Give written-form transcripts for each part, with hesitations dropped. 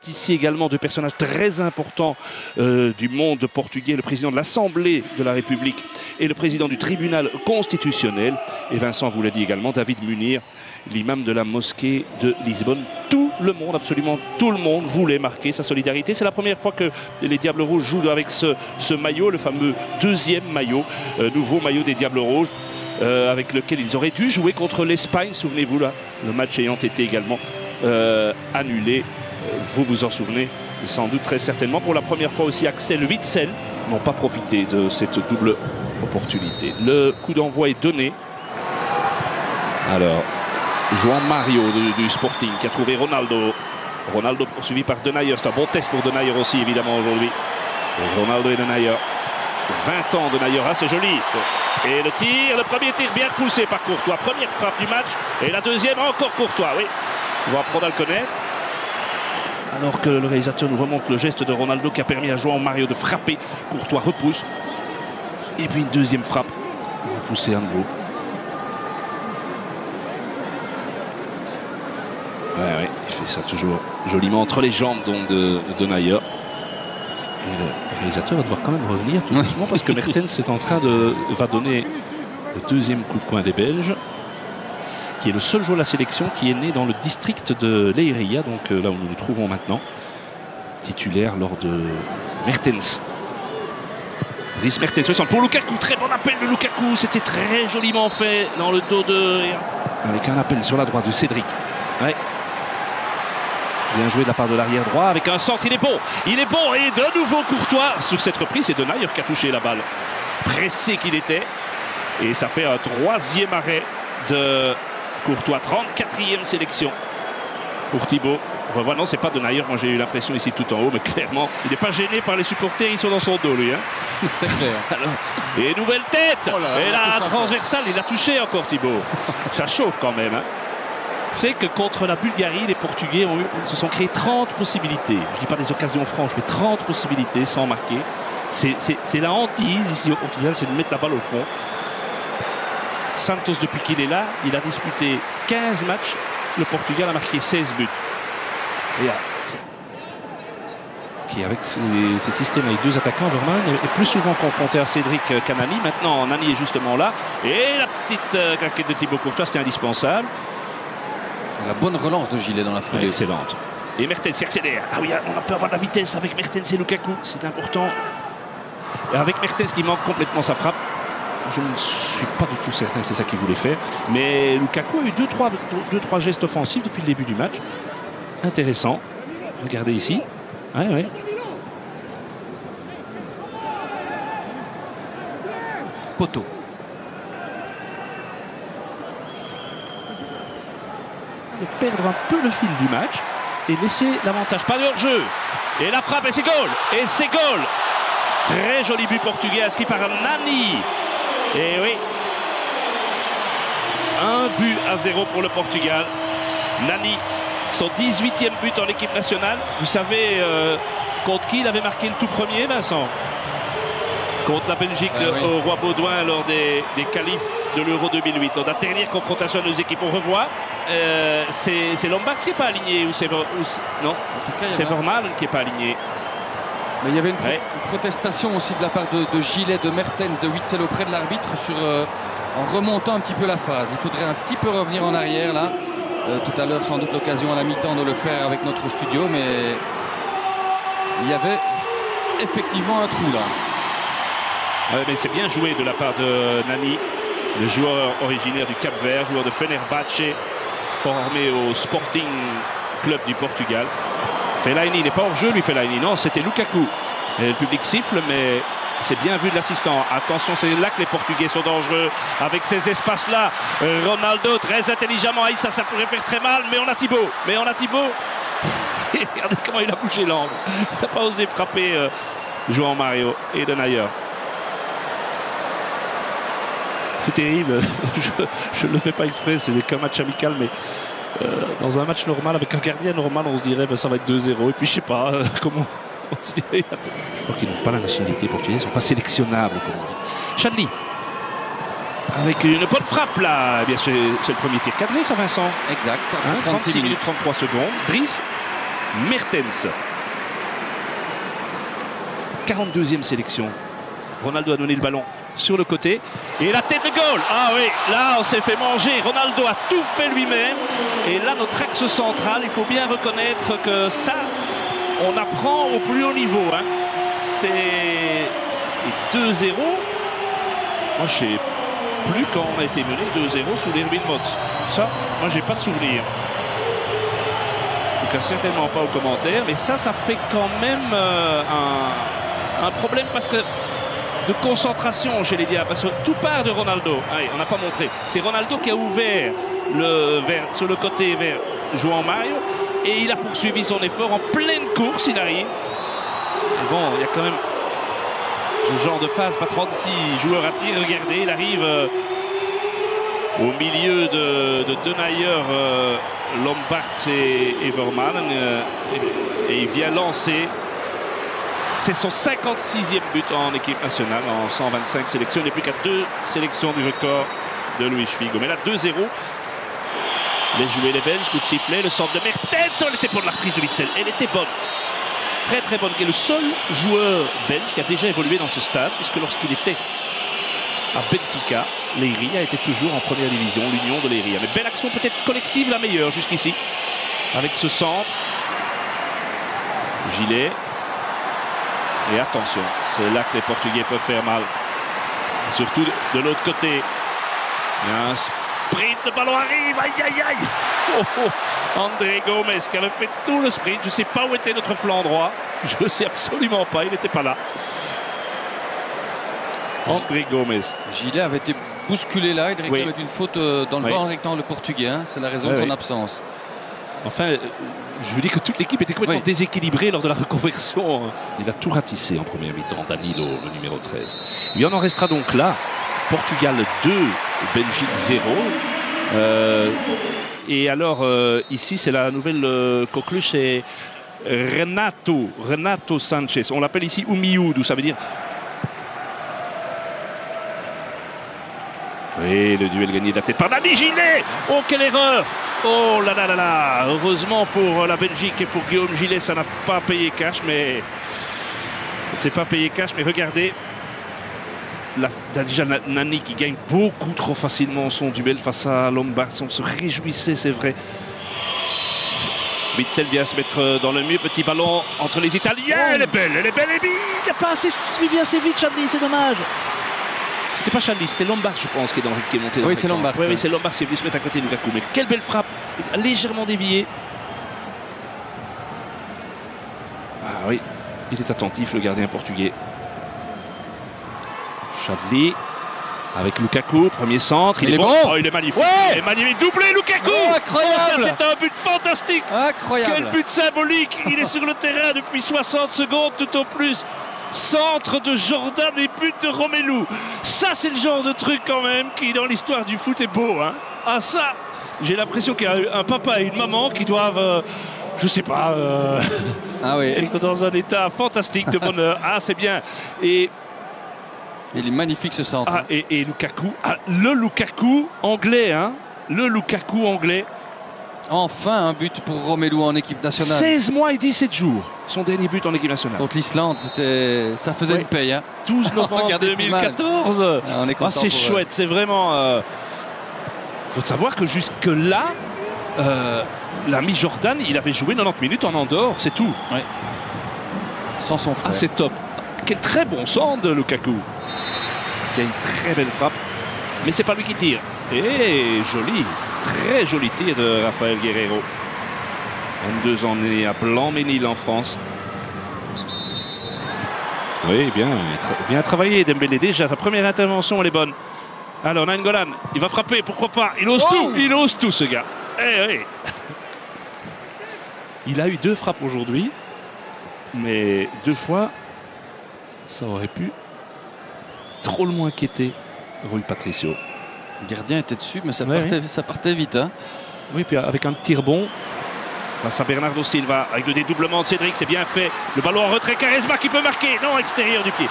ici également deux personnages très importants du monde portugais, le président de l'Assemblée de la République et le président du tribunal constitutionnel. Et Vincent vous l'a dit également, David Munir, l'imam de la mosquée de Lisbonne. Tout le monde, absolument tout le monde voulait marquer sa solidarité. C'est la première fois que les Diables Rouges jouent avec ce maillot, le fameux deuxième maillot, nouveau maillot des Diables Rouges, avec lequel ils auraient dû jouer contre l'Espagne, souvenez-vous là, le match ayant été également annulé. Vous vous en souvenez sans doute très certainement. Pour la première fois aussi, Axel Witsel n'ont pas profité de cette double opportunité. Le coup d'envoi est donné. Alors, João Mario du Sporting qui a trouvé Ronaldo. Ronaldo poursuivi par Denayer. C'est un bon test pour Denayer aussi évidemment aujourd'hui. Ronaldo et Denayer. 20 ans Denayer, ah, c'est joli. Et le tir, le premier tir bien repoussé par Courtois. Première frappe du match. Et la deuxième encore Courtois, oui. On va apprendre à le connaître. Alors que le réalisateur nous remonte le geste de Ronaldo qui a permis à João Mario de frapper. Courtois repousse. Et puis une deuxième frappe. Repoussé à nouveau. Ouais, il fait ça toujours joliment entre les jambes donc de Denayer. Et le réalisateur va devoir quand même revenir tout doucement parce que Mertens est en train va donner le deuxième coup de coin des Belges, qui est le seul joueur de la sélection qui est né dans le district de Leiria, donc là où nous nous trouvons maintenant, titulaire lors de Mertens. Dries Mertens se centre pour Lukaku, très bon appel de Lukaku, c'était très joliment fait dans le dos de... Avec un appel sur la droite de Cédric. Ouais. Bien joué de la part de l'arrière droit avec un centre, il est bon et de nouveau Courtois sur cette reprise. C'est Denayer qui a touché la balle, pressé qu'il était, et ça fait un troisième arrêt de Courtois, 34e sélection pour Thibaut. On voit, non, c'est pas Denayer, moi j'ai eu l'impression ici tout en haut, mais clairement il n'est pas gêné par les supporters, ils sont dans son dos lui, hein. C'est clair. Alors, et nouvelle tête, oh là là, et la transversale, il a touché encore Thibaut. Ça chauffe quand même, hein. Vous savez que contre la Bulgarie, les Portugais se sont créés 30 possibilités. Je ne dis pas des occasions franches, mais 30 possibilités sans marquer. C'est la hantise ici au Portugal, c'est de mettre la balle au fond. Santos, depuis qu'il est là, il a disputé 15 matchs. Le Portugal a marqué 16 buts. Et là, qui avec ces systèmes avec deux attaquants, Vermaelen est plus souvent confronté à Cédric qu'à Nani. Maintenant, Nani est justement là. Et la petite claquette de Thibaut Courtois, c'était indispensable. La bonne relance de Gilet dans la foulée. Excellente. Et Mertens qui accélère. Ah oui, on peut avoir de la vitesse avec Mertens et Lukaku. C'est important. Et avec Mertens qui manque complètement sa frappe. Je ne suis pas du tout certain que c'est ça qu'il voulait faire. Mais Lukaku a eu 2-3 gestes offensifs depuis le début du match. Intéressant. Regardez ici. Ouais. Poteau. De perdre un peu le fil du match et laisser l'avantage. Pas de hors-jeu. Et la frappe et c'est goal. Et c'est goal. Très joli but portugais inscrit par Nani. Et oui. 1-0 pour le Portugal. Nani, son 18e but en équipe nationale. Vous savez contre qui il avait marqué le tout premier, Vincent? Contre la Belgique au Roi Baudouin lors des qualifs de l'Euro 2008. Lors de la dernière confrontation de nos équipes, on revoit. C'est Lombard qui n'est pas aligné ou c'est non, c'est Vermaelen qui n'est pas aligné. Mais il y avait une protestation aussi de la part de Gilet, de Mertens, de Witsel auprès de l'arbitre en remontant un petit peu la phase. Il faudrait un petit peu revenir en arrière là. Tout à l'heure, sans doute l'occasion à la mi-temps de le faire avec notre studio, mais il y avait effectivement un trou là. Ouais, mais c'est bien joué de la part de Nani, le joueur originaire du Cap-Vert, joueur de Fenerbahçe, formé au Sporting Club du Portugal. Fellaini, il n'est pas hors jeu lui, Fellaini, non, c'était Lukaku. Et le public siffle, mais c'est bien vu de l'assistant. Attention, c'est là que les Portugais sont dangereux, avec ces espaces-là. Ronaldo, très intelligemment, ça pourrait faire très mal, mais on a Thibaut. Et regardez comment il a bougé l'angle. Il n'a pas osé frapper João Mario et Denayer. C'est terrible, je ne le fais pas exprès, c'est qu'un match amical, mais dans un match normal, avec un gardien normal, on se dirait ben, ça va être 2-0. Et puis je sais pas comment on se dirait. Je crois qu'ils n'ont pas la nationalité portugaise, ils ne sont pas sélectionnables, comme on dit. Chadli, avec une bonne frappe là, eh bien c'est le premier tir cadré, ça Vincent. Exact, hein, 36 minutes 33 secondes. Dries, Mertens. 42e sélection. Ronaldo a donné le ballon sur le côté. Et la tête de goal. Ah oui, là on s'est fait manger. Ronaldo a tout fait lui-même. Et là notre axe central, il faut bien reconnaître que ça, on apprend au plus haut niveau. Hein. C'est 2-0. Moi je sais plus quand on a été mené 2-0 sous l'Erwin Moss. Ça, moi j'ai pas de souvenir. En tout cas certainement pas aux commentaires. Mais ça fait quand même un problème parce que de concentration chez les Diables, parce que tout part de Ronaldo. Allez, on n'a pas montré. C'est Ronaldo qui a ouvert sur le côté vers João Mario et il a poursuivi son effort en pleine course. Il arrive. Et bon, il y a quand même ce genre de phase, pas 36 joueurs à tir. Regardez, il arrive au milieu de Denayer, Lombards et Everman et il vient lancer. C'est son 56e but en équipe nationale en 125 sélections. Il n'est plus qu'à 2 sélections du record de Luis Figo. Mais là, 2-0. Les jouets, les Belges, coup de sifflet, le centre de Mertens. Elle était pour la reprise de Witsel. Elle était bonne. Très très bonne. Qui est le seul joueur belge qui a déjà évolué dans ce stade, puisque lorsqu'il était à Benfica, Leiria était toujours en première division, l'Union de Leiria. Mais belle action, peut-être collective, la meilleure jusqu'ici. Avec ce centre. Gilet. Et attention, c'est là que les Portugais peuvent faire mal. Surtout de l'autre côté. Il y a un sprint, le ballon arrive. Aïe, aïe, aïe. Oh, oh. André Gomes qui avait fait tout le sprint. Je ne sais pas où était notre flanc droit. Je ne sais absolument pas, il n'était pas là. André Gomes. Gilet avait été bousculé là. Il réclame une faute dans le bord rectangle portugais. Hein. C'est la raison de son absence. Enfin, je veux dire que toute l'équipe était complètement déséquilibrée lors de la reconversion. Il a tout ratissé en première mi-temps, Danilo, le numéro 13. Il en restera donc là. Portugal 2, Belgique 0. Et alors, ici, c'est la nouvelle coqueluche, c'est Renato Sanchez. On l'appelle ici Umiudu, ça veut dire... Oui, le duel gagné de la tête par Dani Gilet. Oh, quelle erreur! Oh là là là là! Heureusement pour la Belgique et pour Guillaume Gilet, ça n'a pas payé cash, mais... C'est pas payé cash, mais regardez. Là, déjà Nani qui gagne beaucoup trop facilement son duel face à Lombard. On se réjouissait, c'est vrai. Witsel vient se mettre dans le mur. Petit ballon entre les Italiens. Elle est belle, et il n'a pas assez suivi assez vite, Chadli, c'est dommage. C'était pas Chadli, c'était Lombard, je pense, qui est monté dans oui, c'est Lombard. Oui, c'est Lombard qui est venu se mettre à côté de Lukaku. Mais quelle belle frappe, légèrement déviée. Ah oui, il est attentif, le gardien portugais. Chadli avec Lukaku, premier centre. Il est bon. Oh, il est magnifique. Ouais, il est magnifique. Doublé Lukaku. Oh, incroyable. Ça, c'est un but fantastique. Incroyable. Quel but symbolique. Il est sur le terrain depuis 60 secondes tout au plus. Centre de Jordan et but de Romelu. Ça, c'est le genre de truc quand même qui, dans l'histoire du foot, est beau. Hein. Ah ça, j'ai l'impression qu'il y a un papa et une maman qui doivent, je sais pas, être dans un état fantastique de bonheur. Ah, c'est bien. Et il est magnifique ce centre. Ah, et Lukaku, le Lukaku anglais, hein. Le Lukaku anglais. Enfin un but pour Romelu en équipe nationale. 16 mois et 17 jours, son dernier but en équipe nationale. Donc l'Islande, ça faisait une paye. Hein. 12 novembre 2014. C'est chouette, c'est vraiment... faut savoir que jusque-là, l'ami Jordan, il avait joué 90 minutes en Andorre, c'est tout. Ouais. Sans son frère. Ah, c'est top. Quel très bon centre de Lukaku. Il a une très belle frappe, mais c'est pas lui qui tire. Et joli, très joli tir de Rafael Guerreiro. 22 ans, né à Blanc-Ménil en France. Oui, bien travaillé Dembélé. Déjà, sa première intervention, elle est bonne. Alors, Nainggolan, il va frapper, pourquoi pas. Il ose tout ce gars. Il a eu 2 frappes aujourd'hui, mais 2 fois, ça aurait pu trop le moins inquiéter Rui Patricio. Le gardien était dessus, mais ça partait vite. Hein. Oui, puis avec un petit rebond face à Bernardo Silva, avec le dédoublement de Cédric, c'est bien fait. Le ballon en retrait, Quaresma qui peut marquer. Non, extérieur du pied.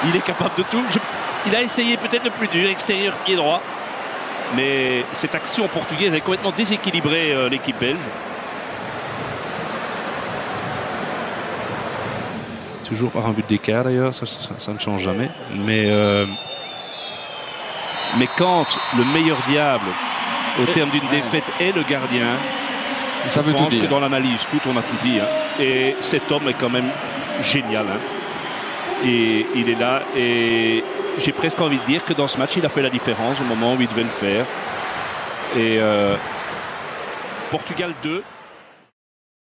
Il est capable de tout. Il a essayé peut-être le plus dur, extérieur pied droit. Mais cette action portugaise a complètement déséquilibré l'équipe belge. toujours par un but d'écart d'ailleurs, ça ne change jamais. Mais quand le meilleur diable, au terme d'une défaite, est le gardien, ça veut je tout pense dire. que dans l'analyse foot, on a tout dit. Hein. Et cet homme est quand même génial. Hein. Et il est là. Et j'ai presque envie de dire que dans ce match, il a fait la différence au moment où il devait le faire. Et Portugal 2.